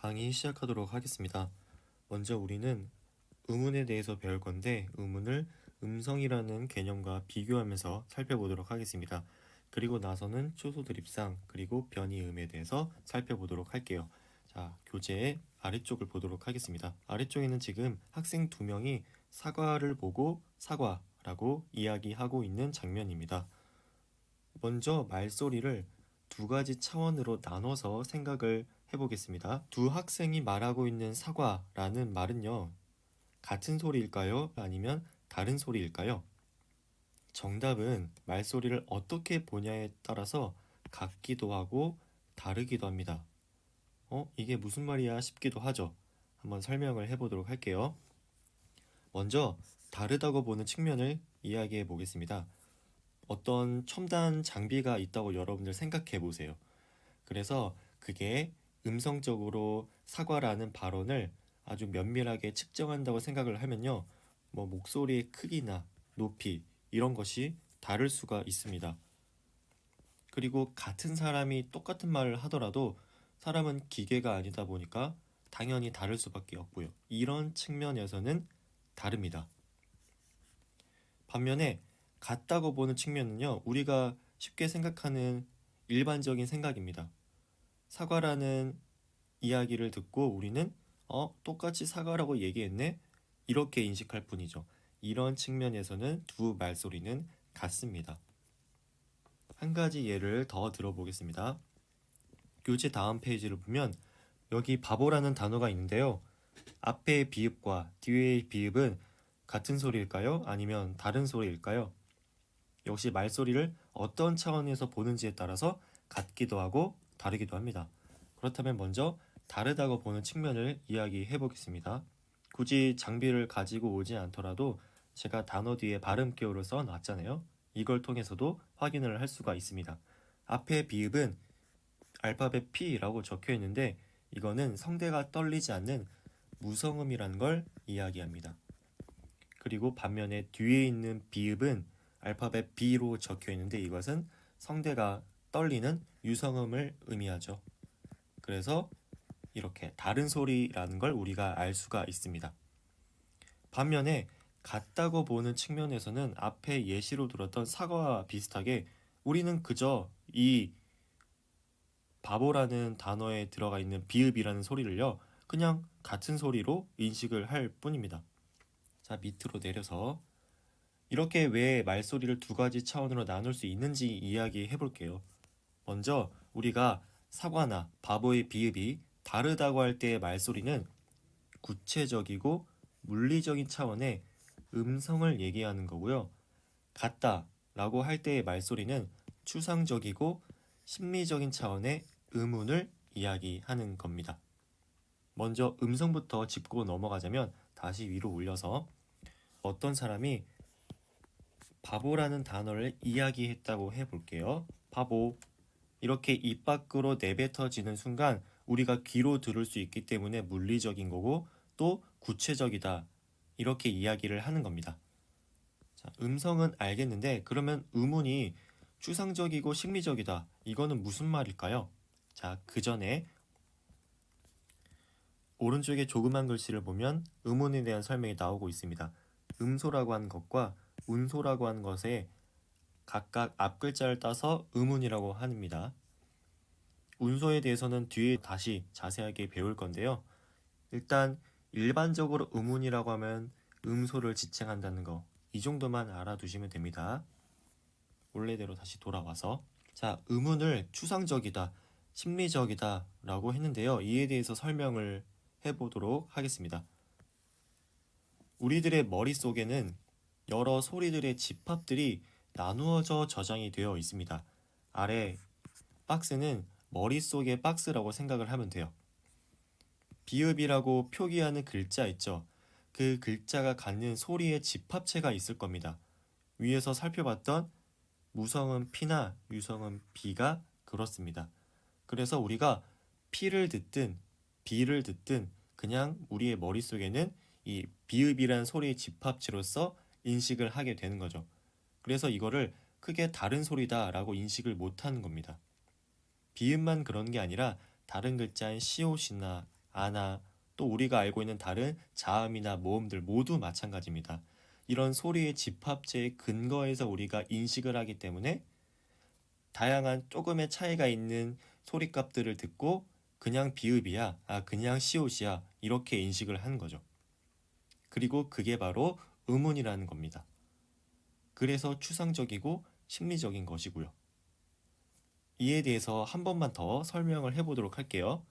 강의 시작하도록 하겠습니다. 먼저 우리는 음운에 대해서 배울 건데 음운을 음성이라는 개념과 비교하면서 살펴보도록 하겠습니다. 그리고 나서는 초소드립상 그리고 변이음에 대해서 살펴보도록 할게요. 자, 교재의 아래쪽을 보도록 하겠습니다. 아래쪽에는 지금 학생 2명이 사과를 보고 사과라고 이야기하고 있는 장면입니다. 먼저 말소리를 두 가지 차원으로 나눠서 생각을 해보겠습니다. 두 학생이 말하고 있는 사과라는 말은요, 같은 소리일까요? 아니면 다른 소리일까요? 정답은 말소리를 어떻게 보냐에 따라서 같기도 하고 다르기도 합니다. 이게 무슨 말이야 싶기도 하죠. 한번 설명을 해보도록 할게요. 먼저 다르다고 보는 측면을 이야기해 보겠습니다. 어떤 첨단 장비가 있다고 여러분들 생각해 보세요. 그래서 그게 음성적으로 사과라는 발언을 아주 면밀하게 측정한다고 생각을 하면요. 목소리의 크기나 높이 이런 것이 다를 수가 있습니다. 그리고 같은 사람이 똑같은 말을 하더라도 사람은 기계가 아니다 보니까 당연히 다를 수밖에 없고요. 이런 측면에서는 다릅니다. 반면에 같다고 보는 측면은요, 우리가 쉽게 생각하는 일반적인 생각입니다. 사과라는 이야기를 듣고 우리는 똑같이 사과라고 얘기했네? 이렇게 인식할 뿐이죠. 이런 측면에서는 두 말소리는 같습니다. 한 가지 예를 더 들어보겠습니다. 교재 다음 페이지를 보면 여기 바보라는 단어가 있는데요. 앞의 비읍과 뒤의 비읍은 같은 소리일까요? 아니면 다른 소리일까요? 역시 말소리를 어떤 차원에서 보는지에 따라서 같기도 하고 다르기도 합니다. 그렇다면 먼저 다르다고 보는 측면을 이야기해 보겠습니다. 굳이 장비를 가지고 오지 않더라도 제가 단어 뒤에 발음 기호를 써 놨잖아요. 이걸 통해서도 확인을 할 수가 있습니다. 앞에 비읍은 알파벳 P라고 적혀 있는데 이거는 성대가 떨리지 않는 무성음이라는 걸 이야기합니다. 그리고 반면에 뒤에 있는 비읍은 알파벳 B로 적혀 있는데 이것은 성대가 떨리는 유성음을 의미하죠. 그래서 이렇게 다른 소리라는 걸 우리가 알 수가 있습니다. 반면에 같다고 보는 측면에서는 앞에 예시로 들었던 사과와 비슷하게 우리는 그저 이 바보라는 단어에 들어가 있는 비읍이라는 소리를요, 그냥 같은 소리로 인식을 할 뿐입니다. 자, 밑으로 내려서 이렇게 왜 말소리를 두 가지 차원으로 나눌 수 있는지 이야기해 볼게요. 먼저 우리가 사과나 바보의 비읍이 다르다고 할 때의 말소리는 구체적이고 물리적인 차원의 음성을 얘기하는 거고요. 같다라고 할 때의 말소리는 추상적이고 심미적인 차원의 의문을 이야기하는 겁니다. 먼저 음성부터 짚고 넘어가자면 다시 위로 올려서 어떤 사람이 바보라는 단어를 이야기했다고 해볼게요. 바보. 이렇게 입 밖으로 내뱉어지는 순간 우리가 귀로 들을 수 있기 때문에 물리적인 거고 또 구체적이다. 이렇게 이야기를 하는 겁니다. 자, 음성은 알겠는데 그러면 의문이 추상적이고 심미적이다. 이거는 무슨 말일까요? 자, 그 전에 오른쪽에 조그만 글씨를 보면 음운에 대한 설명이 나오고 있습니다. 음소라고 하는 것과 운소라고 하는 것에 각각 앞글자를 따서 음운이라고 합니다. 운소에 대해서는 뒤에 다시 자세하게 배울 건데요. 일단 일반적으로 음운이라고 하면 음소를 지칭한다는 거, 이 정도만 알아두시면 됩니다. 원래대로 다시 돌아와서 자, 음운을 추상적이다, 심리적이다 라고 했는데요. 이에 대해서 설명을 해보도록 하겠습니다. 우리들의 머릿속에는 여러 소리들의 집합들이 나누어져 저장이 되어 있습니다. 아래 박스는 머릿속의 박스라고 생각을 하면 돼요. 비읍이라고 표기하는 글자 있죠. 그 글자가 갖는 소리의 집합체가 있을 겁니다. 위에서 살펴봤던 무성음 P나 유성음 B가 그렇습니다. 그래서 우리가 P를 듣든 B를 듣든 그냥 우리의 머릿속에는 이 비읍이라는 소리의 집합체로서 인식을 하게 되는 거죠. 그래서 이거를 크게 다른 소리다 라고 인식을 못하는 겁니다. 비읍만 그런 게 아니라 다른 글자인 시옷이나 아나, 또 우리가 알고 있는 다른 자음이나 모음들 모두 마찬가지입니다. 이런 소리의 집합체의 근거에서 우리가 인식을 하기 때문에 다양한 조금의 차이가 있는 소리값들을 듣고 그냥 비읍이야, 그냥 시옷이야 이렇게 인식을 하는 거죠. 그리고 그게 바로 음운이라는 겁니다. 그래서 추상적이고 심리적인 것이고요. 이에 대해서 한 번만 더 설명을 해보도록 할게요.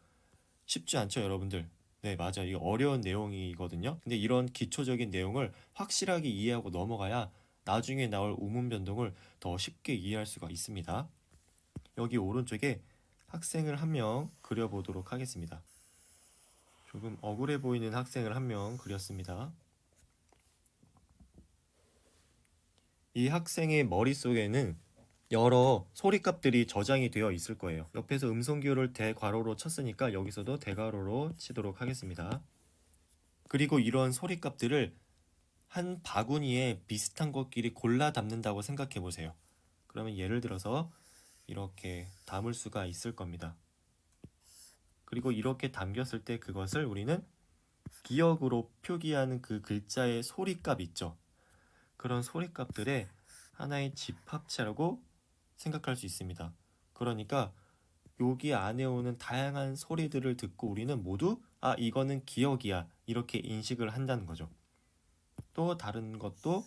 쉽지 않죠, 여러분들? 네, 맞아요. 이거 어려운 내용이거든요. 근데 이런 기초적인 내용을 확실하게 이해하고 넘어가야 나중에 나올 우문 변동을 더 쉽게 이해할 수가 있습니다. 여기 오른쪽에 학생을 한 명 그려보도록 하겠습니다. 조금 억울해 보이는 학생을 한 명 그렸습니다. 이 학생의 머릿속에는 여러 소리값들이 저장이 되어 있을 거예요. 옆에서 음성기호를 대괄호로 쳤으니까 여기서도 대괄호로 치도록 하겠습니다. 그리고 이런 소리값들을 한 바구니에 비슷한 것끼리 골라 담는다고 생각해 보세요. 그러면 예를 들어서 이렇게 담을 수가 있을 겁니다. 그리고 이렇게 담겼을 때 그것을 우리는 기억으로 표기하는 그 글자의 소리값 있죠. 그런 소리값들의 하나의 집합체라고 생각할 수 있습니다. 그러니까 여기 안에 오는 다양한 소리들을 듣고 우리는 모두 이거는 기억이야 이렇게 인식을 한다는 거죠. 또 다른 것도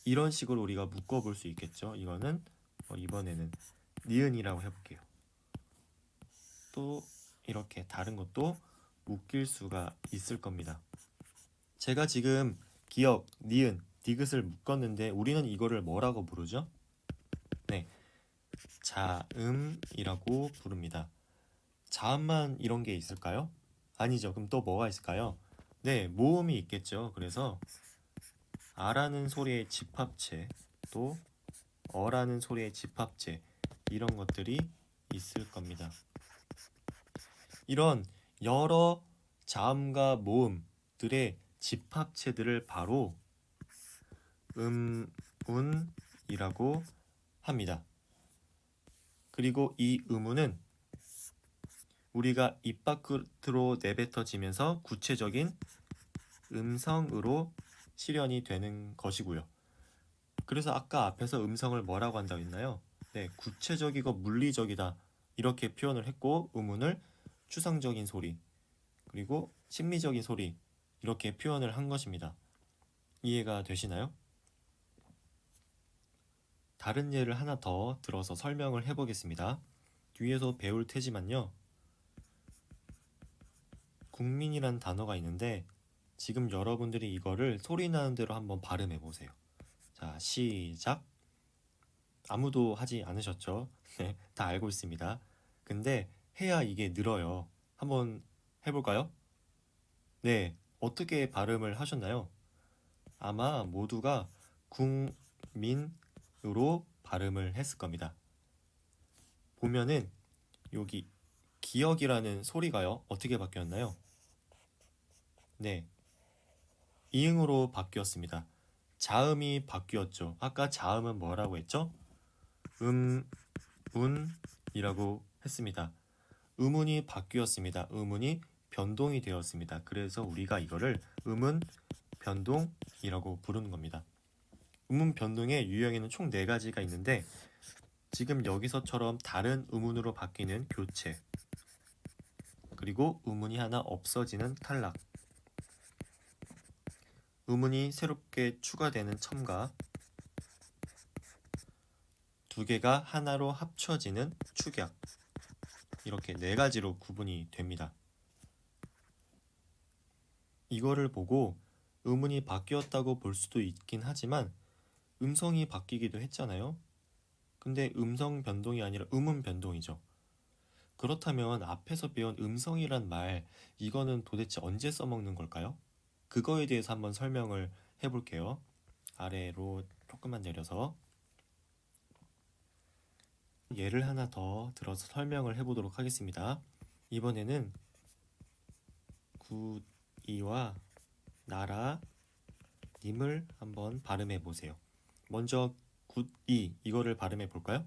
이런 식으로 우리가 묶어볼 수 있겠죠. 이거는 이번에는 니은이라고 해볼게요. 또 이렇게 다른 것도 묶일 수가 있을 겁니다. 제가 지금 기억, 니은, 디귿을 묶었는데 우리는 이거를 뭐라고 부르죠? 네, 자음이라고 부릅니다. 자음만 이런 게 있을까요? 아니죠. 그럼 또 뭐가 있을까요? 네, 모음이 있겠죠. 그래서 아라는 소리의 집합체, 또 어라는 소리의 집합체 이런 것들이 있을 겁니다. 이런 여러 자음과 모음들의 집합체들을 바로 운이라고 합니다. 그리고 이 음운은 우리가 입 밖으로 내뱉어지면서 구체적인 음성으로 실현이 되는 것이고요. 그래서 아까 앞에서 음성을 뭐라고 한다고 했나요? 네, 구체적이고 물리적이다 이렇게 표현을 했고 음운을 추상적인 소리 그리고 심리적인 소리 이렇게 표현을 한 것입니다. 이해가 되시나요? 다른 예를 하나 더 들어서 설명을 해보겠습니다. 뒤에서 배울 테지만요. 국민이란 단어가 있는데 지금 여러분들이 이거를 소리 나는 대로 한번 발음해 보세요. 자, 시작. 아무도 하지 않으셨죠? 네, 다 알고 있습니다. 근데 해야 이게 늘어요. 한번 해볼까요? 네, 어떻게 발음을 하셨나요? 아마 모두가 국민으로 발음을 했을 겁니다. 보면은 여기 기억이라는 소리가요. 어떻게 바뀌었나요? 네, 이응으로 바뀌었습니다. 자음이 바뀌었죠. 아까 자음은 뭐라고 했죠? 운이라고 했습니다. 음운이 바뀌었습니다. 음운이 변동이 되었습니다. 그래서 우리가 이거를 음운 변동이라고 부르는 겁니다. 음운 변동의 유형에는 총 4가지가 있는데 지금 여기서처럼 다른 음운으로 바뀌는 교체 그리고 음운이 하나 없어지는 탈락 음운이 새롭게 추가되는 첨가 2개가 하나로 합쳐지는 축약 이렇게 4가지로 구분이 됩니다. 이거를 보고 음운이 바뀌었다고 볼 수도 있긴 하지만 음성이 바뀌기도 했잖아요. 근데 음성 변동이 아니라 음운 변동이죠. 그렇다면 앞에서 배운 음성이란 말 이거는 도대체 언제 써먹는 걸까요? 그거에 대해서 한번 설명을 해볼게요. 아래로 조금만 내려서 예를 하나 더 들어서 설명을 해보도록 하겠습니다. 이번에는 굿이와 나라 님을 한번 발음해 보세요. 먼저 굿이 이거를 발음해 볼까요?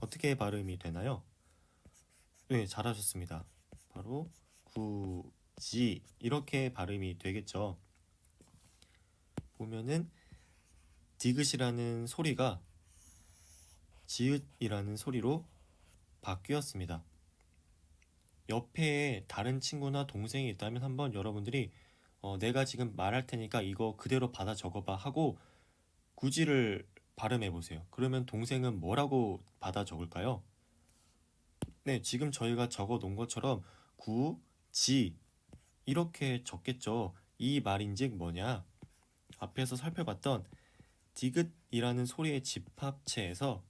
어떻게 발음이 되나요? 네, 잘하셨습니다. 바로 지 이렇게 발음이 되겠죠. 보면은 디귿이라는 소리가 지읒이라는 소리로 바뀌었습니다. 옆에 다른 친구나 동생이 있다면 한번 여러분들이 내가 지금 말할 테니까 이거 그대로 받아 적어봐 하고 구지를 발음해 보세요. 그러면 동생은 뭐라고 받아 적을까요? 네, 지금 저희가 적어 놓은 것처럼 구, 지 이렇게 적겠죠. 이 말인즉 뭐냐? 앞에서 살펴봤던 디귿이라는 소리의 집합체에서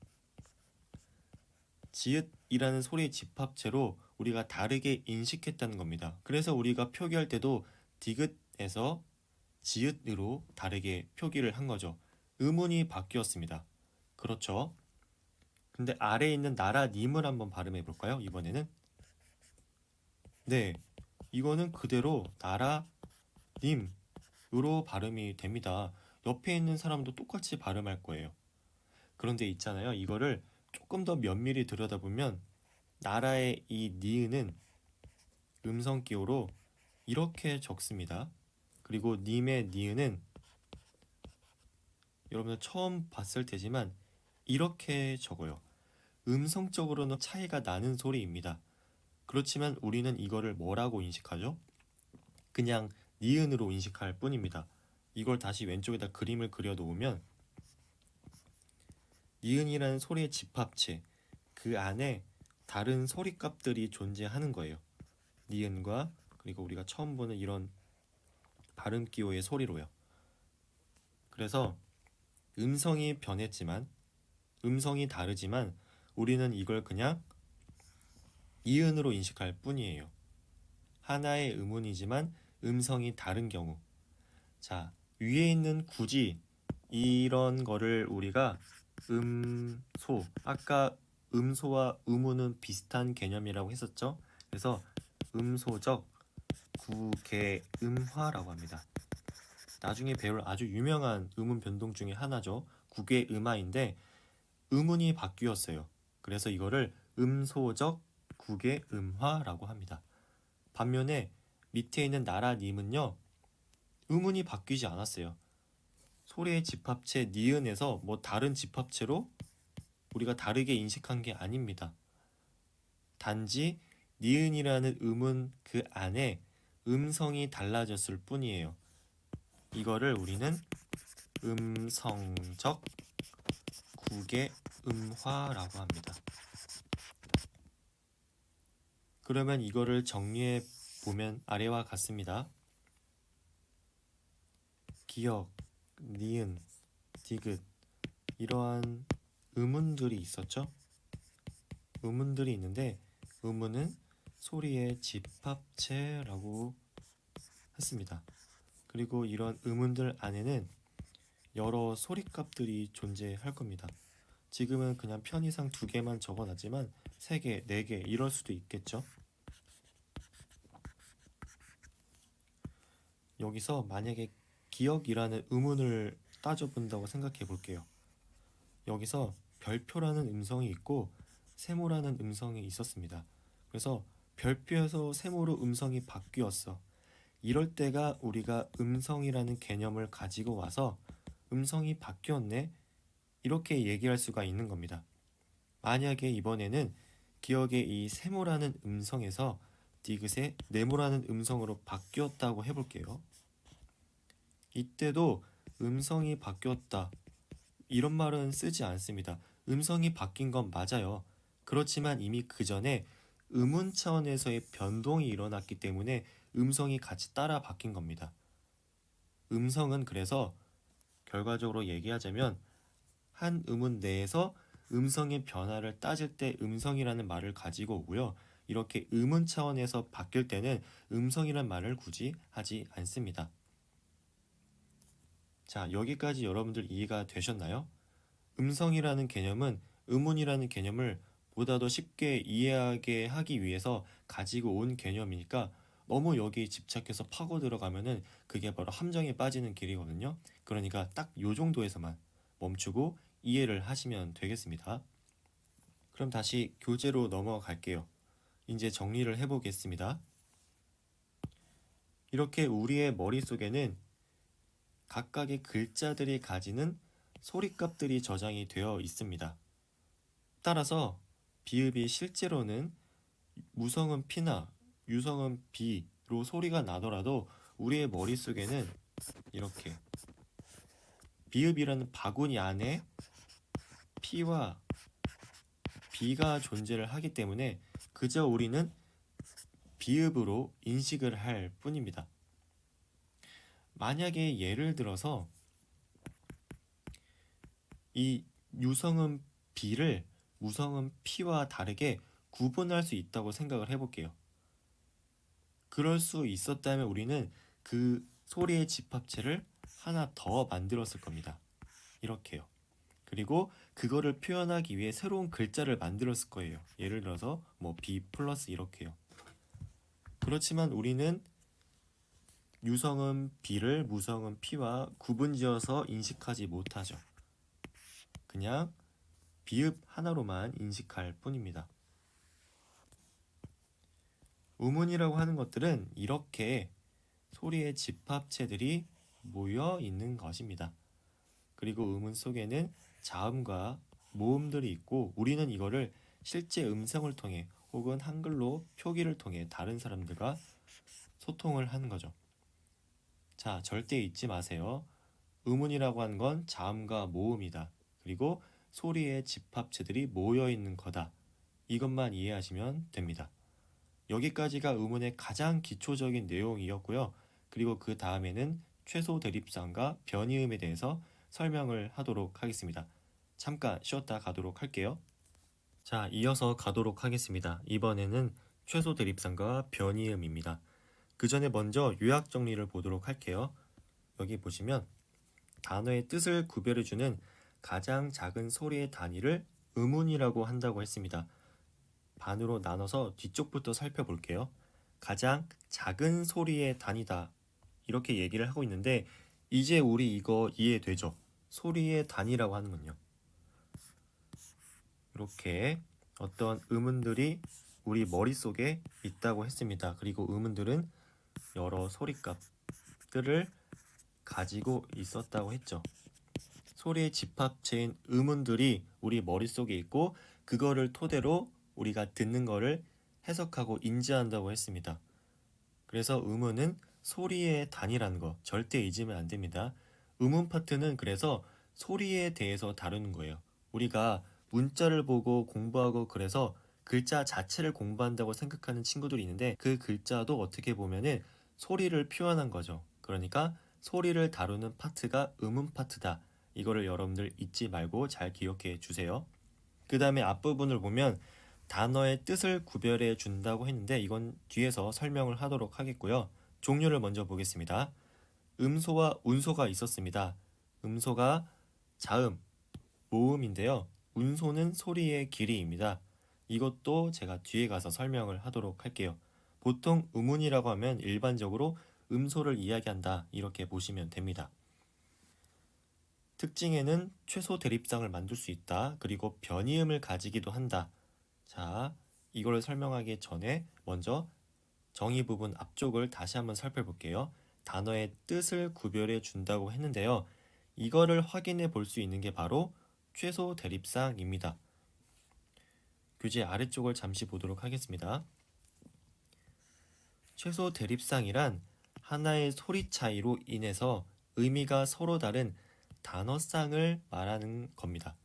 지읒이라는 소리의 집합체로 우리가 다르게 인식했다는 겁니다. 그래서 우리가 표기할 때도 디귿에서 지읒으로 다르게 표기를 한 거죠. 음운이 바뀌었습니다. 그렇죠? 근데 아래에 있는 나라님을 한번 발음해 볼까요? 이번에는 네, 이거는 그대로 나라님으로 발음이 됩니다. 옆에 있는 사람도 똑같이 발음할 거예요. 그런데 있잖아요. 이거를 조금 더 면밀히 들여다보면 나라의 이 니은은 음성 기호로 이렇게 적습니다. 그리고 님의 니은은 여러분들 처음 봤을 테지만 이렇게 적어요. 음성적으로는 차이가 나는 소리입니다. 그렇지만 우리는 이거를 뭐라고 인식하죠? 그냥 니은으로 인식할 뿐입니다. 이걸 다시 왼쪽에다 그림을 그려 놓으면 니은이라는 소리의 집합체, 그 안에 다른 소리값들이 존재하는 거예요. 니은과 그리고 우리가 처음 보는 이런 발음 기호의 소리로요. 그래서 음성이 변했지만 음성이 다르지만 우리는 이걸 그냥 이은으로 인식할 뿐이에요. 하나의 음운이지만 음성이 다른 경우. 자, 위에 있는 굳이 이런 거를 우리가 음소, 아까 음소와 음운은 비슷한 개념이라고 했었죠. 그래서 음소적 구개음화라고 합니다. 나중에 배울 아주 유명한 음운 변동 중에 하나죠. 구개음화인데 음운이 바뀌었어요. 그래서 이거를 음소적 구개음화라고 합니다. 반면에 밑에 있는 나라님은요, 음운이 바뀌지 않았어요. 소리의 집합체 니은에서 뭐 다른 집합체로 우리가 다르게 인식한 게 아닙니다. 단지 니은이라는 음은 그 안에 음성이 달라졌을 뿐이에요. 이거를 우리는 음성적 구개음화라고 합니다. 그러면 이거를 정리해 보면 아래와 같습니다. 기역, 니은, 디귿 이러한 음운들이 있었죠. 음운들이 있는데 음운은 소리의 집합체라고 했습니다. 그리고 이런 음운들 안에는 여러 소리값들이 존재할 겁니다. 지금은 그냥 편의상 2개만 적어놨지만 3개, 4개 이럴 수도 있겠죠. 여기서 만약에 기역이라는 음운을 따져본다고 생각해 볼게요. 여기서 별표라는 음성이 있고 세모라는 음성이 있었습니다. 그래서 별표에서 세모로 음성이 바뀌었어. 이럴 때가 우리가 음성이라는 개념을 가지고 와서 음성이 바뀌었네? 이렇게 얘기할 수가 있는 겁니다. 만약에 이번에는 기억의 이 세모라는 음성에서 디귿의 네모라는 음성으로 바뀌었다고 해볼게요. 이때도 음성이 바뀌었다. 이런 말은 쓰지 않습니다. 음성이 바뀐 건 맞아요. 그렇지만 이미 그 전에 음운 차원에서의 변동이 일어났기 때문에 음성이 같이 따라 바뀐 겁니다. 음성은 그래서 결과적으로 얘기하자면 한 음운 내에서 음성의 변화를 따질 때 음성이라는 말을 가지고 오고요. 이렇게 음운 차원에서 바뀔 때는 음성이란 말을 굳이 하지 않습니다. 자, 여기까지 여러분들 이해가 되셨나요? 음성이라는 개념은 음운이라는 개념을 보다 더 쉽게 이해하게 하기 위해서 가지고 온 개념이니까 너무 여기에 집착해서 파고 들어가면은 그게 바로 함정에 빠지는 길이거든요. 그러니까 딱 요 정도에서만 멈추고 이해를 하시면 되겠습니다. 그럼 다시 교재로 넘어갈게요. 이제 정리를 해보겠습니다. 이렇게 우리의 머릿속에는 각각의 글자들이 가지는 소리값들이 저장이 되어 있습니다. 따라서 비읍이 실제로는 무성음 P나 유성음 B로 소리가 나더라도 우리의 머릿속에는 이렇게 비읍이라는 바구니 안에 P와 B가 존재를 하기 때문에 그저 우리는 비읍으로 인식을 할 뿐입니다. 만약에 예를 들어서 이 유성음 B를 무성음 P와 다르게 구분할 수 있다고 생각을 해볼게요. 그럴 수 있었다면 우리는 그 소리의 집합체를 하나 더 만들었을 겁니다. 이렇게요. 그리고 그거를 표현하기 위해 새로운 글자를 만들었을 거예요. 예를 들어서 뭐 B 플러스 이렇게요. 그렇지만 우리는 유성음 B를 무성음 P와 구분지어서 인식하지 못하죠. 그냥 비읍 하나로만 인식할 뿐입니다. 우문이라고 하는 것들은 이렇게 소리의 집합체들이 모여 있는 것입니다. 그리고 음은 속에는 자음과 모음들이 있고 우리는 이거를 실제 음성을 통해 혹은 한글로 표기를 통해 다른 사람들과 소통을 하는 거죠. 자, 절대 잊지 마세요. 음운이라고 하는 건 자음과 모음이다. 그리고 소리의 집합체들이 모여 있는 거다. 이것만 이해하시면 됩니다. 여기까지가 음운의 가장 기초적인 내용이었고요. 그리고 그 다음에는 최소 대립상과 변이음에 대해서 설명을 하도록 하겠습니다. 잠깐 쉬었다 가도록 할게요. 자, 이어서 가도록 하겠습니다. 이번에는 최소 대립상과 변이음입니다. 그 전에 먼저 요약 정리를 보도록 할게요. 여기 보시면 단어의 뜻을 구별해주는 가장 작은 소리의 단위를 음운이라고 한다고 했습니다. 반으로 나눠서 뒤쪽부터 살펴볼게요. 가장 작은 소리의 단위다. 이렇게 얘기를 하고 있는데 이제 우리 이거 이해되죠? 소리의 단위라고 하는 건요. 이렇게 어떤 음운들이 우리 머릿속에 있다고 했습니다. 그리고 음운들은 여러 소리값들을 가지고 있었다고 했죠. 소리의 집합체인 음운들이 우리 머릿속에 있고 그거를 토대로 우리가 듣는 거를 해석하고 인지한다고 했습니다. 그래서 음운은 소리의 단위라는 거 절대 잊으면 안 됩니다. 음운 파트는 그래서 소리에 대해서 다루는 거예요. 우리가 문자를 보고 공부하고 그래서 글자 자체를 공부한다고 생각하는 친구들이 있는데 그 글자도 어떻게 보면은 소리를 표현한 거죠. 그러니까 소리를 다루는 파트가 음운 파트다. 이거를 여러분들 잊지 말고 잘 기억해 주세요. 그 다음에 앞부분을 보면 단어의 뜻을 구별해 준다고 했는데 이건 뒤에서 설명을 하도록 하겠고요. 종류를 먼저 보겠습니다. 음소와 운소가 있었습니다. 음소가 자음, 모음인데요. 운소는 소리의 길이입니다. 이것도 제가 뒤에 가서 설명을 하도록 할게요. 보통 음운이라고 하면 일반적으로 음소를 이야기한다 이렇게 보시면 됩니다. 특징에는 최소 대립상을 만들 수 있다. 그리고 변이음을 가지기도 한다. 자, 이걸 설명하기 전에 먼저 정의 부분 앞쪽을 다시 한번 살펴볼게요. 단어의 뜻을 구별해 준다고 했는데요. 이거를 확인해 볼 수 있는 게 바로 최소 대립상입니다. 교재 아래쪽을 잠시 보도록 하겠습니다. 최소 대립상이란 하나의 소리 차이로 인해서 의미가 서로 다른 단어쌍을 말하는 겁니다.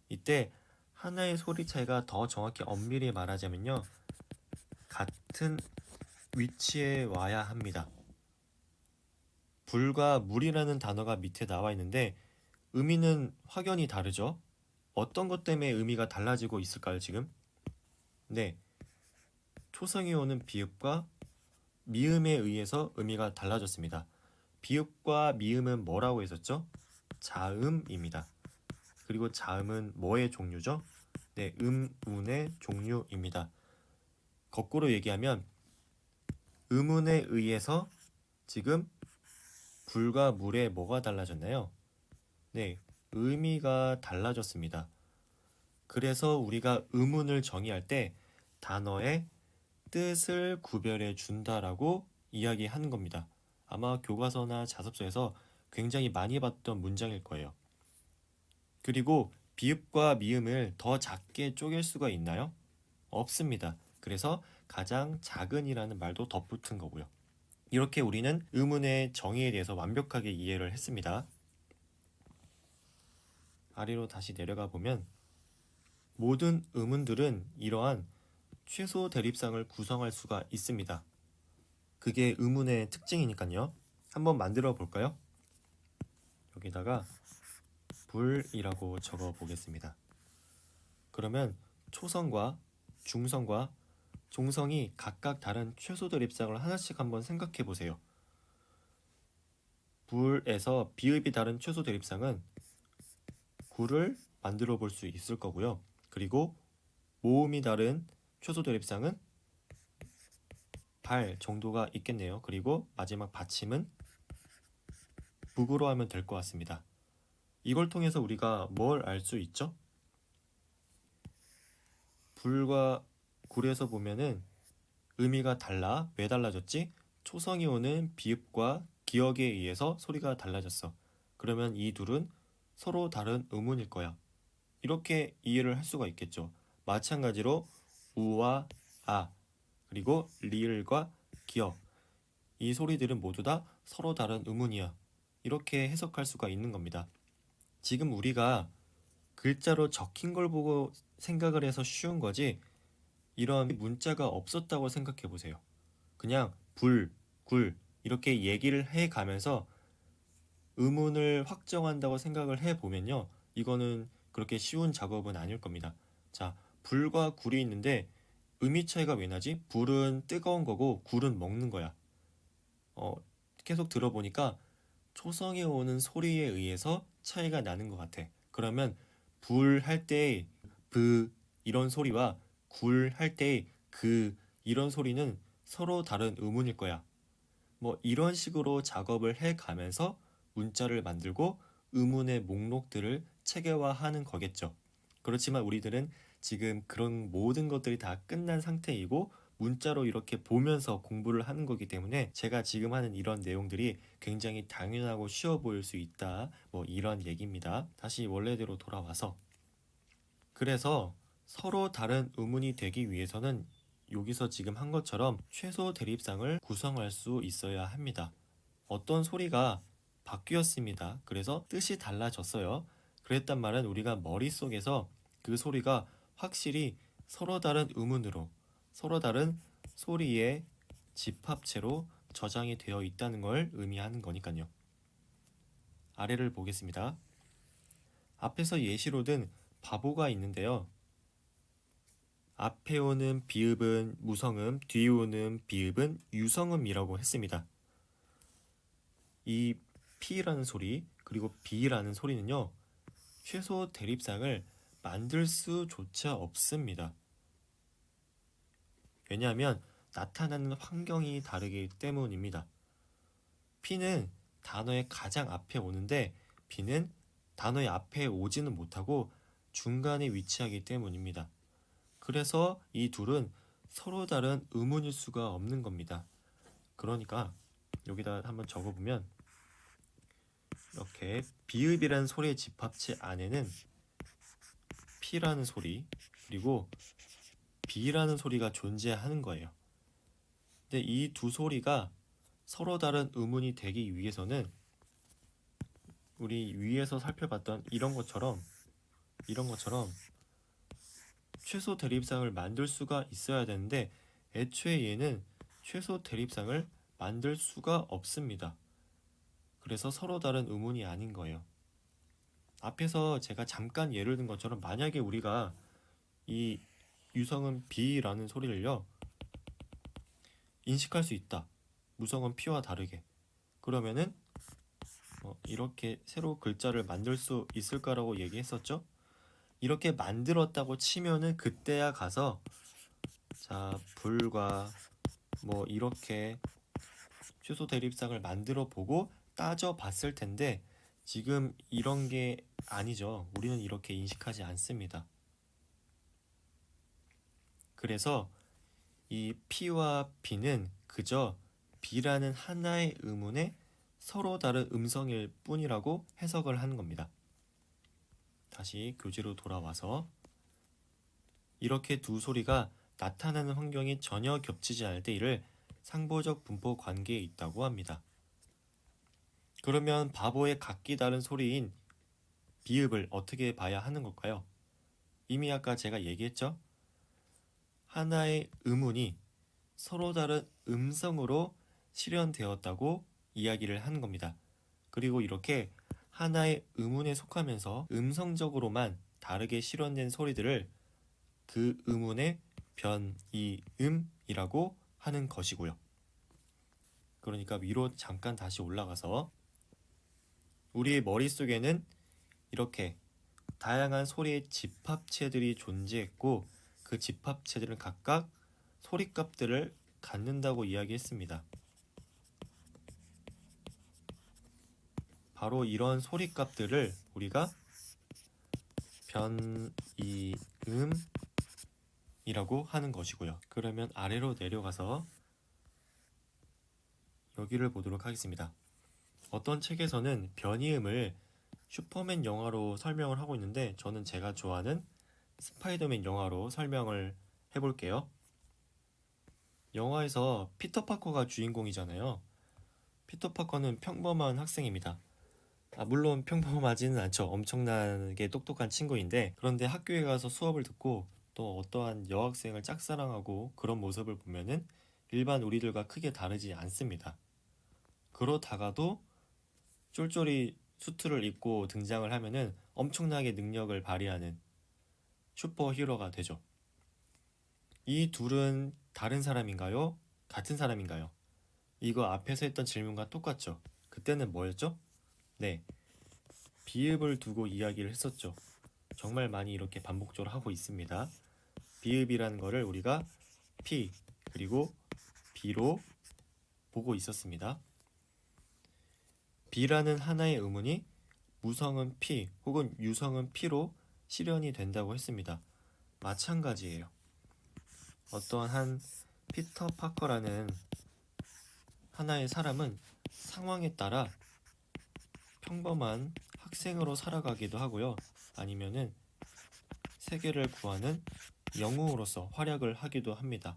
이때 하나의 소리 차이가 더 정확히 엄밀히 말하자면요. 같은 위치에 와야 합니다. 불과 물이라는 단어가 밑에 나와 있는데 의미는 확연히 다르죠? 어떤 것 때문에 의미가 달라지고 있을까요, 지금? 네. 초성이 오는 비읍과 미음에 의해서 의미가 달라졌습니다. 비읍과 미음은 뭐라고 했었죠? 자음입니다. 그리고 자음은 뭐의 종류죠? 네, 음운의 종류입니다. 거꾸로 얘기하면 음운에 의해서 지금 불과 물에 뭐가 달라졌나요? 네, 의미가 달라졌습니다. 그래서 우리가 음운을 정의할 때 단어의 뜻을 구별해 준다라고 이야기하는 겁니다. 아마 교과서나 자습서에서 굉장히 많이 봤던 문장일 거예요. 그리고 비읍과 미음을 더 작게 쪼갤 수가 있나요? 없습니다. 그래서 가장 작은이라는 말도 덧붙은 거고요. 이렇게 우리는 의문의 정의에 대해서 완벽하게 이해를 했습니다. 아래로 다시 내려가 보면 모든 의문들은 이러한 최소 대립상을 구성할 수가 있습니다. 그게 의문의 특징이니까요. 한번 만들어 볼까요? 여기다가 불이라고 적어 보겠습니다. 그러면 초성과 중성과 종성이 각각 다른 최소 대립상을 하나씩 한번 생각해 보세요. 불에서 비읍이 다른 최소 대립상은 구를 만들어 볼 수 있을 거고요. 그리고 모음이 다른 최소 대립상은 발 정도가 있겠네요. 그리고 마지막 받침은 북으로 하면 될 것 같습니다. 이걸 통해서 우리가 뭘 알 수 있죠? 불과 굴에서 보면은 의미가 달라. 왜 달라졌지? 초성이 오는 비읍과 기역에 의해서 소리가 달라졌어. 그러면 이 둘은 서로 다른 의문일 거야. 이렇게 이해를 할 수가 있겠죠. 마찬가지로 우와 아 그리고 리을과 기역 이 소리들은 모두 다 서로 다른 의문이야. 이렇게 해석할 수가 있는 겁니다. 지금 우리가 글자로 적힌 걸 보고 생각을 해서 쉬운 거지 이런 문자가 없었다고 생각해 보세요. 그냥 불, 굴 이렇게 얘기를 해 가면서 의문을 확정한다고 생각을 해 보면요. 이거는 그렇게 쉬운 작업은 아닐 겁니다. 자, 불과 굴이 있는데 의미 차이가 왜 나지? 불은 뜨거운 거고 굴은 먹는 거야. 계속 들어보니까 초성에 오는 소리에 의해서 차이가 나는 것 같아. 그러면 불 할 때 브 이런 소리와 굴 할 때 그 이런 소리는 서로 다른 의문일 거야. 뭐 이런 식으로 작업을 해 가면서 문자를 만들고 의문의 목록들을 체계화하는 거겠죠. 그렇지만 우리들은 지금 그런 모든 것들이 다 끝난 상태이고 문자로 이렇게 보면서 공부를 하는 거기 때문에 제가 지금 하는 이런 내용들이 굉장히 당연하고 쉬워 보일 수 있다. 뭐 이런 얘기입니다. 다시 원래대로 돌아와서 그래서 서로 다른 의문이 되기 위해서는 여기서 지금 한 것처럼 최소 대립상을 구성할 수 있어야 합니다. 어떤 소리가 바뀌었습니다. 그래서 뜻이 달라졌어요. 그랬단 말은 우리가 머릿속에서 그 소리가 확실히 서로 다른 의문으로 서로 다른 소리의 집합체로 저장이 되어 있다는 걸 의미하는 거니까요. 아래를 보겠습니다. 앞에서 예시로 든 바보가 있는데요. 앞에 오는 비읍은 무성음, 뒤에 오는 비읍은 유성음이라고 했습니다. 이 P라는 소리 그리고 B라는 소리는요. 최소 대립상을 만들 수조차 없습니다. 왜냐하면 나타나는 환경이 다르기 때문입니다. P는 단어의 가장 앞에 오는데 B는 단어의 앞에 오지는 못하고 중간에 위치하기 때문입니다. 그래서 이 둘은 서로 다른 의문일 수가 없는 겁니다. 그러니까 여기다 한번 적어보면 이렇게 비읍이라는 소리의 집합체 안에는 P라는 소리 그리고 B라는 소리가 존재하는 거예요. 근데 이 두 소리가 서로 다른 의문이 되기 위해서는 우리 위에서 살펴봤던 이런 것처럼 최소 대립상을 만들 수가 있어야 되는데 애초에 얘는 최소 대립상을 만들 수가 없습니다. 그래서 서로 다른 의문이 아닌 거예요. 앞에서 제가 잠깐 예를 든 것처럼 만약에 우리가 이 유성은 B라는 소리를요 인식할 수 있다. 무성은 P와 다르게. 그러면은 이렇게 새로 글자를 만들 수 있을까라고 얘기했었죠. 이렇게 만들었다고 치면은 그때야 가서 자 불과 뭐 이렇게 최소 대립상을 만들어 보고 따져 봤을 텐데 지금 이런 게 아니죠. 우리는 이렇게 인식하지 않습니다. 그래서 이 P와 B는 그저 B라는 하나의 의문의 서로 다른 음성일 뿐이라고 해석을 하는 겁니다. 다시 교재로 돌아와서 이렇게 두 소리가 나타나는 환경이 전혀 겹치지 않을 때 이를 상보적 분포 관계에 있다고 합니다. 그러면 바보의 각기 다른 소리인 비읍을 어떻게 봐야 하는 걸까요? 이미 아까 제가 얘기했죠? 하나의 음운이 서로 다른 음성으로 실현되었다고 이야기를 하는 겁니다. 그리고 이렇게 하나의 음운에 속하면서 음성적으로만 다르게 실현된 소리들을 그 음운의 변이음이라고 하는 것이고요. 그러니까 위로 잠깐 다시 올라가서 우리의 머릿속에는 이렇게 다양한 소리의 집합체들이 존재했고 그 집합체들은 각각 소리값들을 갖는다고 이야기했습니다. 바로 이런 소리값들을 우리가 변이음이라고 하는 것이고요. 그러면 아래로 내려가서 여기를 보도록 하겠습니다. 어떤 책에서는 변이음을 슈퍼맨 영화로 설명을 하고 있는데 저는 제가 좋아하는 스파이더맨 영화로 설명을 해볼게요. 영화에서 피터 파커가 주인공이잖아요. 피터 파커는 평범한 학생입니다. 물론 평범하지는 않죠. 엄청나게 똑똑한 친구인데 그런데 학교에 가서 수업을 듣고 또 어떠한 여학생을 짝사랑하고 그런 모습을 보면은 일반 우리들과 크게 다르지 않습니다. 그러다가도 쫄쫄이 수트를 입고 등장을 하면은 엄청나게 능력을 발휘하는 슈퍼히어로가 되죠. 이 둘은 다른 사람인가요? 같은 사람인가요? 이거 앞에서 했던 질문과 똑같죠? 그때는 뭐였죠? 네, 비읍을 두고 이야기를 했었죠. 정말 많이 이렇게 반복적으로 하고 있습니다. 비읍이라는 거를 우리가 P 그리고 B로 보고 있었습니다. B라는 하나의 의문이 무성은 P 혹은 유성은 P로 실현이 된다고 했습니다. 마찬가지예요. 어떠한 한 피터 파커라는 하나의 사람은 상황에 따라 평범한 학생으로 살아가기도 하고요. 아니면은 세계를 구하는 영웅으로서 활약을 하기도 합니다.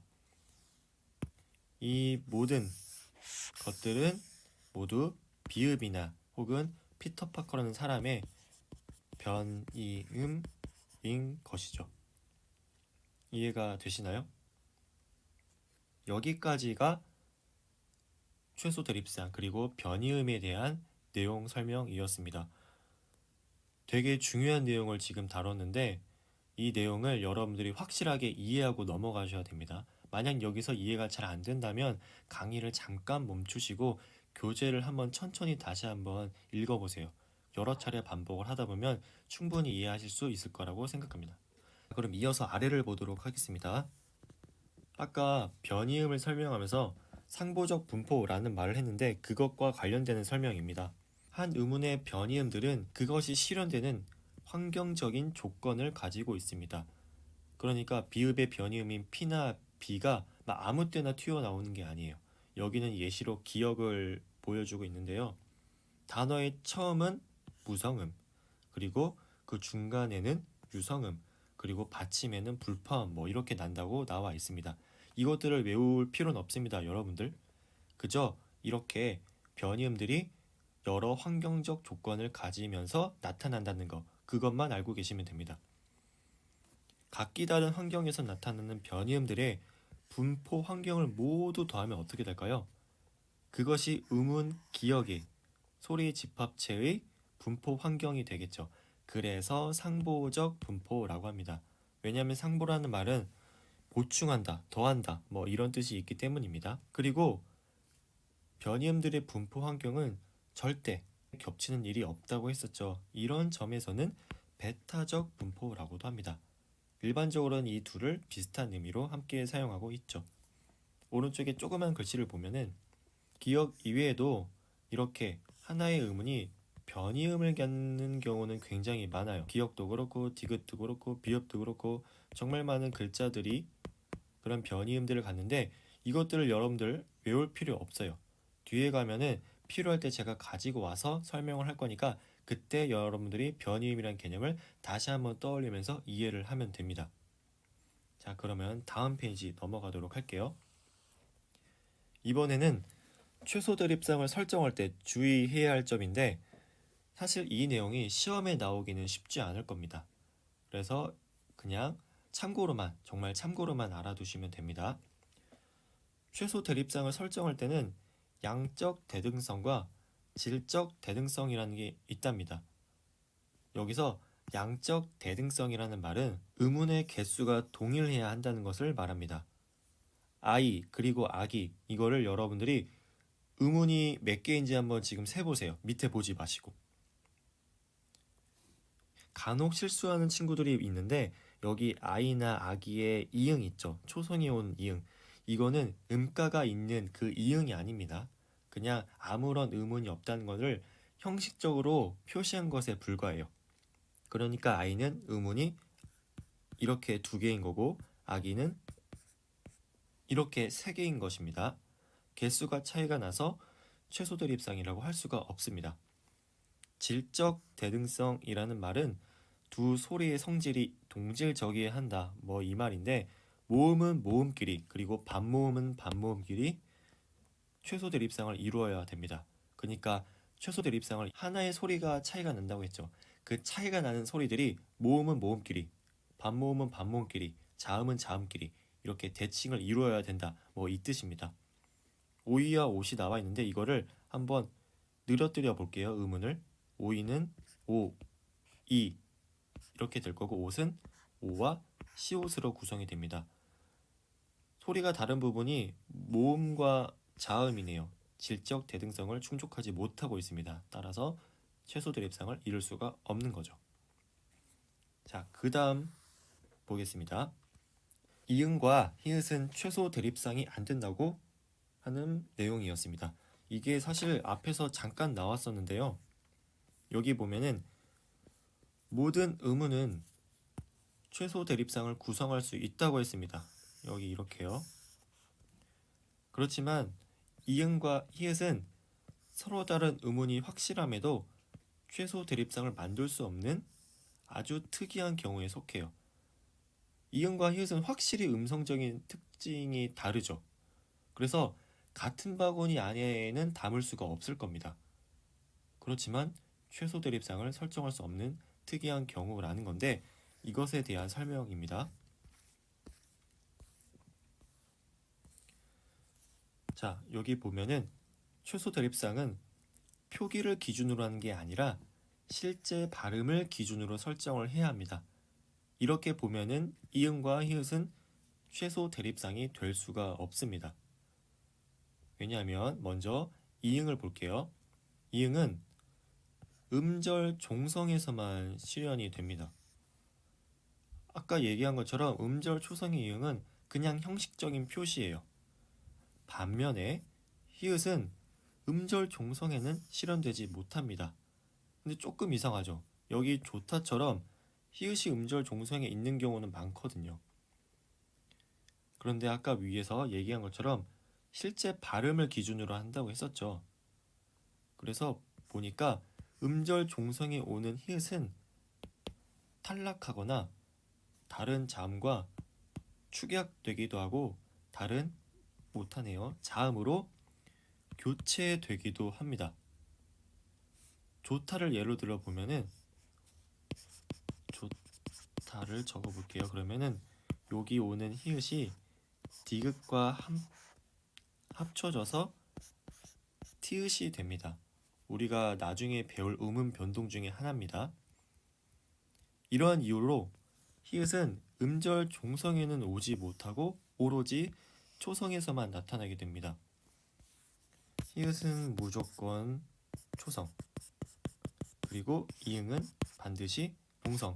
이 모든 것들은 모두 비읍이나 혹은 피터 파커라는 사람의 변이음인 것이죠. 이해가 되시나요? 여기까지가 최소 대립상 그리고 변이음에 대한 내용 설명이었습니다. 되게 중요한 내용을 지금 다뤘는데 이 내용을 여러분들이 확실하게 이해하고 넘어가셔야 됩니다. 만약 여기서 이해가 잘 안 된다면 강의를 잠깐 멈추시고 교재를 한번 천천히 다시 한번 읽어보세요. 여러 차례 반복을 하다 보면 충분히 이해하실 수 있을 거라고 생각합니다. 그럼 이어서 아래를 보도록 하겠습니다. 아까 변이음을 설명하면서 상보적 분포라는 말을 했는데 그것과 관련되는 설명입니다. 한 의문의 변이음들은 그것이 실현되는 환경적인 조건을 가지고 있습니다. 그러니까 비읍의 변이음인 P나 B가 아무 때나 튀어나오는 게 아니에요. 여기는 예시로 기억을 보여주고 있는데요. 단어의 처음은 무성음, 그리고 그 중간에는 유성음, 그리고 받침에는 불파음 이렇게 난다고 나와 있습니다. 이것들을 외울 필요는 없습니다, 여러분들. 그저 이렇게 변이음들이 여러 환경적 조건을 가지면서 나타난다는 거, 그것만 알고 계시면 됩니다. 각기 다른 환경에서 나타나는 변이음들의 분포 환경을 모두 더하면 어떻게 될까요? 그것이 음운 기억의 소리 집합체의 분포 환경이 되겠죠. 그래서 상보적 분포라고 합니다. 왜냐하면 상보라는 말은 보충한다, 더한다, 이런 뜻이 있기 때문입니다. 그리고 변이음들의 분포 환경은 절대 겹치는 일이 없다고 했었죠. 이런 점에서는 베타적 분포라고도 합니다. 일반적으로는 이 둘을 비슷한 의미로 함께 사용하고 있죠. 오른쪽에 조그만 글씨를 보면은 기억 이외에도 이렇게 하나의 의문이 변이음을 갖는 경우는 굉장히 많아요. 기억도 그렇고 디귿도 그렇고 비읍도 그렇고 정말 많은 글자들이 그런 변이음들을 갖는데 이것들을 여러분들 외울 필요 없어요. 뒤에 가면은 필요할 때 제가 가지고 와서 설명을 할 거니까 그때 여러분들이 변이음이란 개념을 다시 한번 떠올리면서 이해를 하면 됩니다. 자, 그러면 다음 페이지 넘어가도록 할게요. 이번에는 최소 대립상을 설정할 때 주의해야 할 점인데 사실 이 내용이 시험에 나오기는 쉽지 않을 겁니다. 그래서 그냥 참고로만, 정말 참고로만 알아두시면 됩니다. 최소 대립상을 설정할 때는 양적 대등성과 질적 대등성이라는 게 있답니다. 여기서 양적 대등성이라는 말은 의문의 개수가 동일해야 한다는 것을 말합니다. I 그리고 아기 이거를 여러분들이 의문이 몇 개인지 한번 지금 세보세요. 밑에 보지 마시고. 간혹 실수하는 친구들이 있는데 여기 I나 아기의 이응 있죠. 초성이 온 이응. 이거는 음가가 있는 그 이응이 아닙니다. 그냥 아무런 의문이 없다는 것을 형식적으로 표시한 것에 불과해요. 그러니까 I는 의문이 이렇게 2개인 거고 아기는 이렇게 3개인 것입니다. 개수가 차이가 나서 최소 대립상이라고 할 수가 없습니다. 질적 대등성이라는 말은 두 소리의 성질이 동질적이어야 한다. 뭐 이 말인데 모음은 모음끼리 그리고 반모음은 반모음끼리 최소 대립상을 이루어야 됩니다. 그러니까 최소 대립상을 하나의 소리가 차이가 난다고 했죠. 그 차이가 나는 소리들이 모음은 모음끼리, 반모음은 반모음끼리, 자음은 자음끼리 이렇게 대칭을 이루어야 된다. 뭐 이 뜻입니다. 오이와 옷이 나와 있는데 이거를 한번 늘어뜨려 볼게요. 의문을. 오이는 오, 이 이렇게 될 거고 옷은 오와 시옷으로 구성이 됩니다. 소리가 다른 부분이 모음과 자음이네요. 질적 대등성을 충족하지 못하고 있습니다. 따라서 최소 대립상을 이룰 수가 없는 거죠. 자, 그 다음 보겠습니다. 이응과 히읗은 최소 대립상이 안 된다고 하는 내용이었습니다. 이게 사실 앞에서 잠깐 나왔었는데요. 여기 보면은 모든 의문은 최소 대립상을 구성할 수 있다고 했습니다. 여기 이렇게요. 그렇지만 이응과 히읗은 서로 다른 의문이 확실함에도 최소 대립상을 만들 수 없는 아주 특이한 경우에 속해요. 이응과 히읗은 확실히 음성적인 특징이 다르죠. 그래서 같은 바구니 안에는 담을 수가 없을 겁니다. 그렇지만 최소 대립상을 설정할 수 없는 특이한 경우라는 건데 이것에 대한 설명입니다. 자, 여기 보면은 최소 대립상은 표기를 기준으로 하는 게 아니라 실제 발음을 기준으로 설정을 해야 합니다. 이렇게 보면은 이응과 히읗은 최소 대립상이 될 수가 없습니다. 왜냐하면 먼저 이응을 볼게요. 이응은 음절 종성에서만 실현이 됩니다. 아까 얘기한 것처럼 음절 초성의 이응은 그냥 형식적인 표시예요. 반면에 히읗은 음절 종성에는 실현되지 못합니다. 근데 조금 이상하죠. 여기 조타처럼 히읗이 음절 종성에 있는 경우는 많거든요. 그런데 아까 위에서 얘기한 것처럼 실제 발음을 기준으로 한다고 했었죠. 그래서 보니까 음절 종성에 오는 히읗은 탈락하거나 다른 자음과 축약되기도 하고 다른 못하네요. 자음으로 교체되기도 합니다. 조타를 예로 들어 보면은 조타를 적어 볼게요. 그러면은 여기 오는 히읗이 디귿과 합쳐져서 티읕이 됩니다. 우리가 나중에 배울 음음 변동 중에 하나입니다. 이러한 이유로 히읗은 음절 종성에는 오지 못하고 오로지 초성에서만 나타나게 됩니다. 히읗은 무조건 초성, 그리고 이응은 반드시 동성.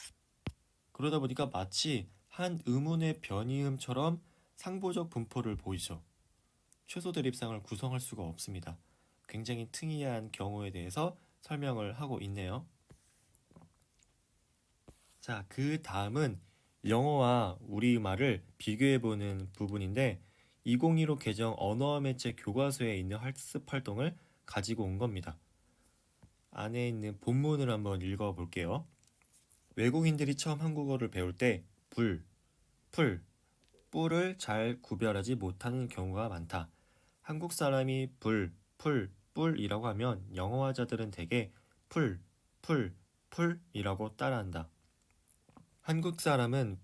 그러다 보니까 마치 한 의문의 변이음처럼 상보적 분포를 보이죠. 최소 대립상을 구성할 수가 없습니다. 굉장히 특이한 경우에 대해서 설명을 하고 있네요. 자, 그 다음은 영어와 우리말을 비교해보는 부분인데 2015 개정 언어와 매체 교과서에 있는 학습 활동을 가지고 온 겁니다. 안에 있는 본문을 한번 읽어볼게요. 외국인들이 처음 한국어를 배울 때 불, 풀, 뿔을 잘 구별하지 못하는 경우가 많다. 한국 사람이 불, 풀, 뿔이라고 하면 영어화자들은 대개 풀, 풀, 풀이라고 따라한다. 한국 사람은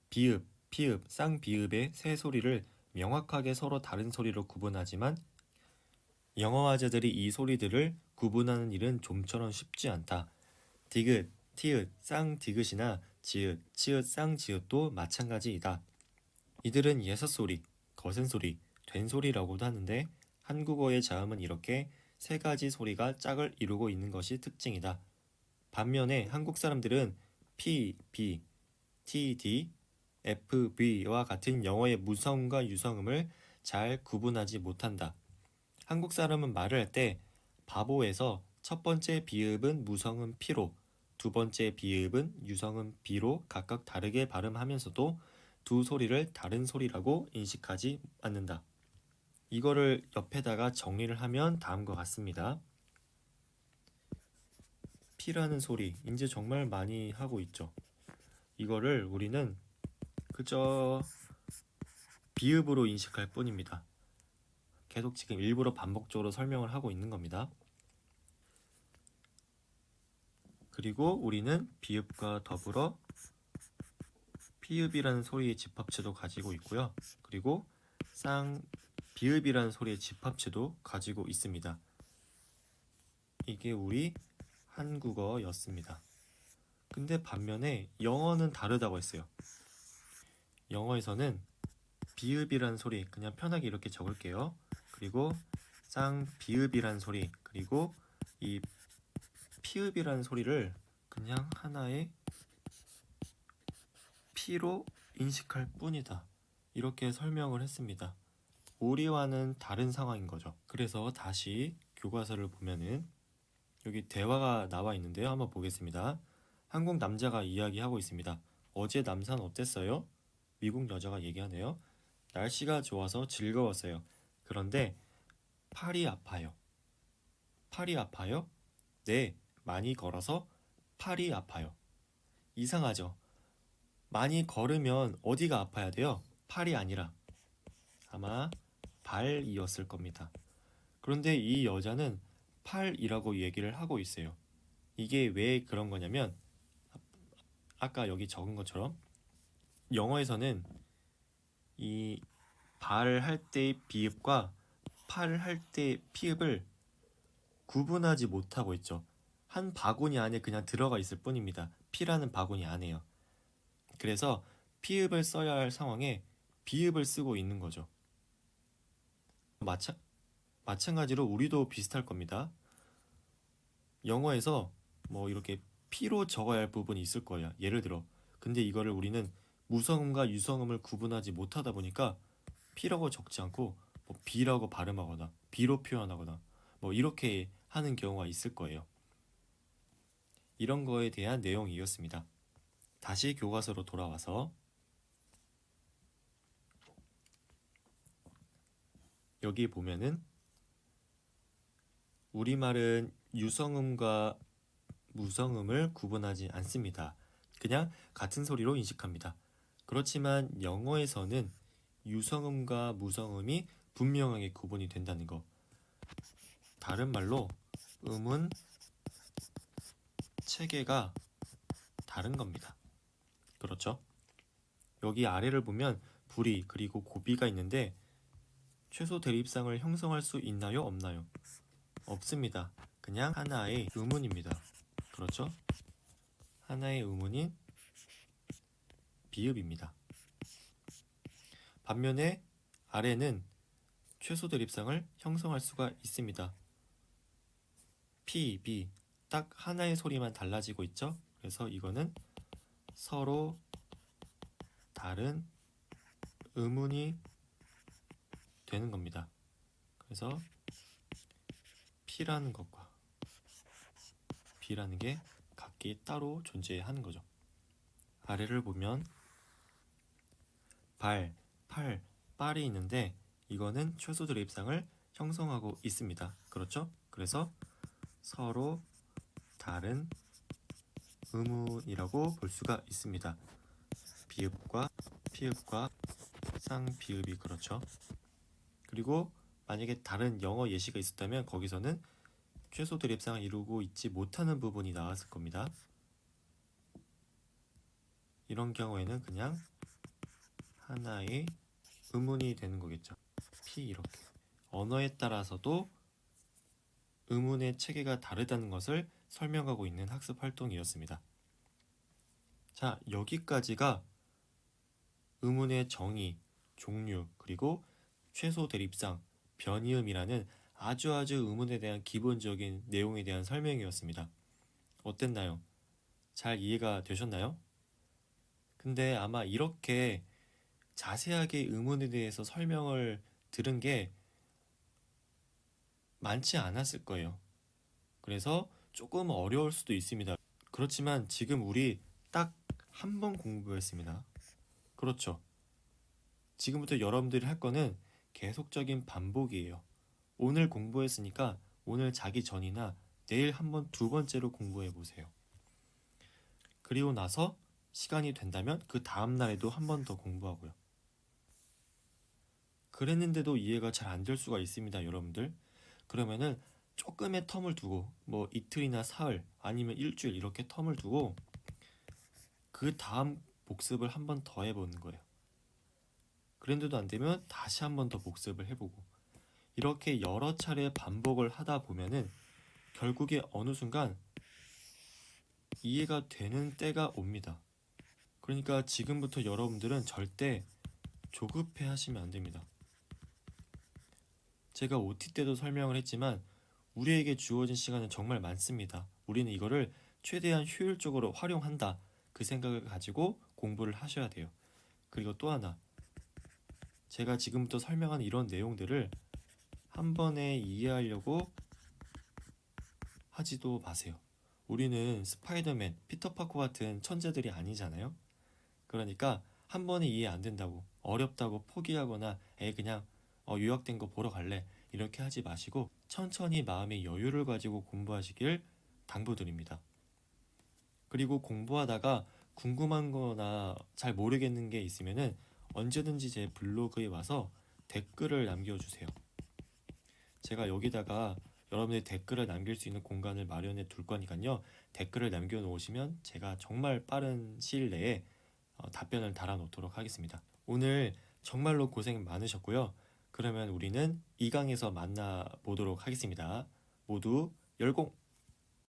비읍, 피읍, 쌍비읍의 세 소리를 명확하게 서로 다른 소리로 구분하지만 영어화자들이 이 소리들을 구분하는 일은 좀처럼 쉽지 않다. 디귿, 티읕, 쌍디귿이나 지읒, 치읒, 쌍지읒도 마찬가지이다. 이들은 예삿소리, 거센소리, 된소리라고도 하는데 한국어의 자음은 이렇게 세 가지 소리가 짝을 이루고 있는 것이 특징이다. 반면에 한국 사람들은 P, B, T, D, F, V와 같은 영어의 무성음과 유성음을 잘 구분하지 못한다. 한국 사람은 말을 할 때 바보에서 첫 번째 비읍은 무성음 P로, 두 번째 비읍은 유성음 B로 각각 다르게 발음하면서도 두 소리를 다른 소리라고 인식하지 않는다. 이거를 옆에다가 정리를 하면 다음과 같습니다. P라는 소리, 이제 정말 많이 하고 있죠. 이거를 우리는 그저 비읍으로 인식할 뿐입니다. 계속 지금 일부러 반복적으로 설명을 하고 있는 겁니다. 그리고 우리는 비읍과 더불어 피읍이라는 소리의 집합체도 가지고 있고요. 그리고 비읍이라는 소리의 집합체도 가지고 있습니다. 이게 우리 한국어였습니다. 근데 반면에 영어는 다르다고 했어요. 영어에서는 비읍이라는 소리 그냥 편하게 이렇게 적을게요. 그리고 비읍이라는 소리 그리고 이 피읍이라는 소리를 그냥 하나의 P로 인식할 뿐이다. 이렇게 설명을 했습니다. 우리와는 다른 상황인 거죠. 그래서 다시 교과서를 보면은 여기 대화가 나와 있는데요. 한번 보겠습니다. 한국 남자가 이야기하고 있습니다. 어제 남산 어땠어요? 미국 여자가 얘기하네요. 날씨가 좋아서 즐거웠어요. 그런데 팔이 아파요. 팔이 아파요? 네, 많이 걸어서 팔이 아파요. 이상하죠? 많이 걸으면 어디가 아파야 돼요? 팔이 아니라 아마 발이었을 겁니다. 그런데 이 여자는 팔이라고 얘기를 하고 있어요. 이게 왜 그런 거냐면 아까 여기 적은 것처럼 영어에서는 이 발 할 때의 비읍과 팔 할 때의 피읍을 구분하지 못하고 있죠. 한 바구니 안에 그냥 들어가 있을 뿐입니다. 피라는 바구니 안에요. 그래서 피읍을 써야 할 상황에 비읍을 쓰고 있는 거죠. 마찬가지로 우리도 비슷할 겁니다. 영어에서 뭐 이렇게 P로 적어야 할 부분이 있을 거예요. 예를 들어. 근데 이거를 우리는 무성음과 유성음을 구분하지 못하다 보니까 P라고 적지 않고 뭐 B라고 발음하거나 B로 표현하거나 뭐 이렇게 하는 경우가 있을 거예요. 이런 거에 대한 내용이었습니다. 다시 교과서로 돌아와서 여기 보면은 우리말은 유성음과 무성음을 구분하지 않습니다. 그냥 같은 소리로 인식합니다. 그렇지만 영어에서는 유성음과 무성음이 분명하게 구분이 된다는 거. 다른 말로 음은 체계가 다른 겁니다. 그렇죠? 여기 아래를 보면 불이 그리고 고비가 있는데 최소 대립상을 형성할 수 있나요? 없나요? 없습니다. 그냥 하나의 의문입니다. 그렇죠? 하나의 의문인 비읍입니다. 반면에 아래는 최소 대립상을 형성할 수가 있습니다. P, B 딱 하나의 소리만 달라지고 있죠? 그래서 이거는 서로 다른 의문이 되는 겁니다. 그래서 P라는 것과 B라는 게 각기 따로 존재하는 거죠. 아래를 보면 발, 팔, 빨이 있는데 이거는 최소 드립상을 형성하고 있습니다. 그렇죠? 그래서 서로 다른 의문이라고 볼 수가 있습니다. 비읍과 피읍과 쌍비읍이 그렇죠. 그리고 만약에 다른 영어 예시가 있었다면 거기서는 최소 드립상을 이루고 있지 못하는 부분이 나왔을 겁니다. 이런 경우에는 그냥 하나의 의문이 되는 거겠죠. P 이렇게. 언어에 따라서도 의문의 체계가 다르다는 것을 설명하고 있는 학습 활동이었습니다. 자, 여기까지가 의문의 정의, 종류, 그리고 최소 대립상, 변이음이라는 아주 의문에 대한 기본적인 내용에 대한 설명이었습니다. 어땠나요? 잘 이해가 되셨나요? 근데 아마 이렇게 자세하게 의문에 대해서 설명을 들은 게 많지 않았을 거예요. 그래서 조금 어려울 수도 있습니다. 그렇지만 지금 우리 딱 한 번 공부했습니다. 그렇죠. 지금부터 여러분들이 할 거는 계속적인 반복이에요. 오늘 공부했으니까 오늘 자기 전이나 내일 한번 두 번째로 공부해 보세요. 그리고 나서 시간이 된다면 그 다음 날에도 한 번 더 공부하고요. 그랬는데도 이해가 잘 안 될 수가 있습니다, 여러분들. 그러면은 조금의 텀을 두고 뭐 이틀이나 사흘 아니면 일주일 이렇게 텀을 두고 그 다음 복습을 한 번 더 해보는 거예요. 그랬는데도 안 되면 다시 한 번 더 복습을 해보고 이렇게 여러 차례 반복을 하다 보면은 결국에 어느 순간 이해가 되는 때가 옵니다. 그러니까 지금부터 여러분들은 절대 조급해 하시면 안 됩니다. 제가 OT 때도 설명을 했지만 우리에게 주어진 시간은 정말 많습니다. 우리는 이거를 최대한 효율적으로 활용한다. 그 생각을 가지고 공부를 하셔야 돼요. 그리고 또 하나, 제가 지금부터 설명하는 이런 내용들을 한 번에 이해하려고 하지도 마세요. 우리는 스파이더맨, 피터파커 같은 천재들이 아니잖아요. 그러니까 한 번에 이해 안 된다고, 어렵다고 포기하거나 그냥 유학된 거 보러 갈래 이렇게 하지 마시고 천천히 마음의 여유를 가지고 공부하시길 당부드립니다. 그리고 공부하다가 궁금한 거나 잘 모르겠는 게 있으면은 언제든지 제 블로그에 와서 댓글을 남겨주세요. 제가 여기다가 여러분들이 댓글을 남길 수 있는 공간을 마련해 둘 거니까요. 댓글을 남겨놓으시면 제가 정말 빠른 시일 내에 답변을 달아놓도록 하겠습니다. 오늘 정말로 고생 많으셨고요. 그러면 우리는 2강에서 만나보도록 하겠습니다. 모두 열공!